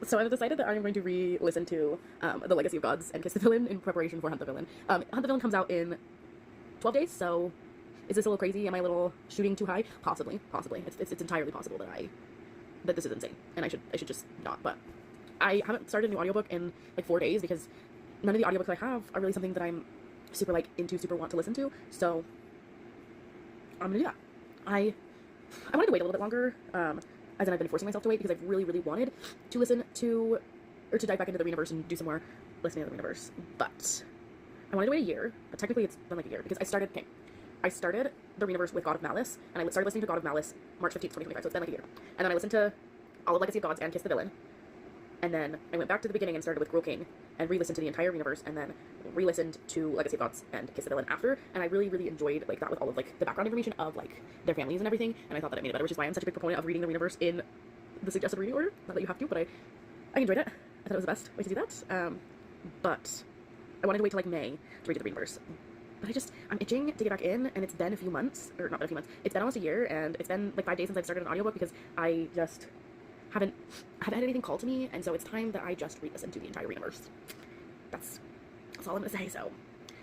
So I've decided that I'm going to re-listen to The Legacy of Gods and Kiss the Villain in preparation for Hunt the Villain. Hunt the Villain comes out in 12 days, so is this a little crazy? Am I a little shooting too high? Possibly. It's entirely possible that this is insane, and I should just not. But I haven't started a new audiobook in like 4 days because none of the audiobooks I have are really something that I'm super like into, super want to listen to. So I'm gonna do that. I wanted to wait a little bit longer, as in I've been forcing myself to wait because I've really, really wanted to listen to, or to dive back into the Rinaverse and do some more listening to the Rinaverse. But I wanted to wait a year, but technically it's been like a year because I started the Rinaverse with God of Malice, and I started listening to God of Malice March 15th, 2025, so it's been like a year. And then I listened to all of Legacy of Gods and Kiss the Villain, and then I went back to the beginning and started with Cruel King, and re-listened to the entire Rinaverse, and then re-listened to Legacy of Gods and Kiss the Villain after, and I really, really enjoyed like that with all of like the background information of like their families and everything, and I thought that it made it better, which is why I'm such a big proponent of reading the Rinaverse in the suggested reading order. Not that you have to, but I enjoyed it. I thought it was the best way to do that. But I wanted to wait till like May to read the Rinaverse. But I'm itching to get back in, and it's been a few months, or not been a few months, it's been almost a year, and it's been like 5 days since I've started an audiobook because I just haven't had anything called to me, and so it's time that I just re-listen to the entire Rinaverse. That's all I'm gonna say, so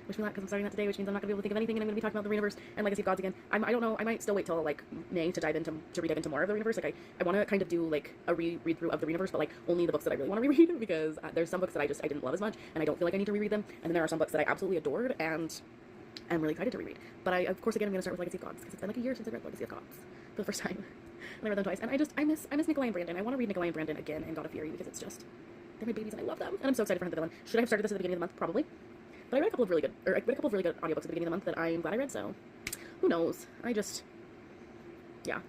wish me luck, because I'm starting that today, which means I'm not gonna be able to think of anything, and I'm gonna be talking about the Rinaverse and Legacy of Gods again. I don't know, I might still wait till like May to re-dive into more of the Rinaverse. Like I want to kind of do like a read through of the Rinaverse, but like only the books that I really want to reread, because there's some books that I didn't love as much, and I don't feel like I need to reread them, and then there are some books that I absolutely adored and I'm really excited to reread. But of course, again, I'm gonna start with Legacy of Gods because it's been like a year since I read Legacy of Gods for the first time, and I read them twice, and I miss Nikolai and Brandon. I want to read Nikolai and Brandon again and God of Fury because it's just, they're my babies and I love them, and I'm so excited for Hunt the Villain. Should I have started this at the beginning of the month? Probably. But I read a couple of really good audiobooks at the beginning of the month that I'm glad I read, so who knows? Yeah.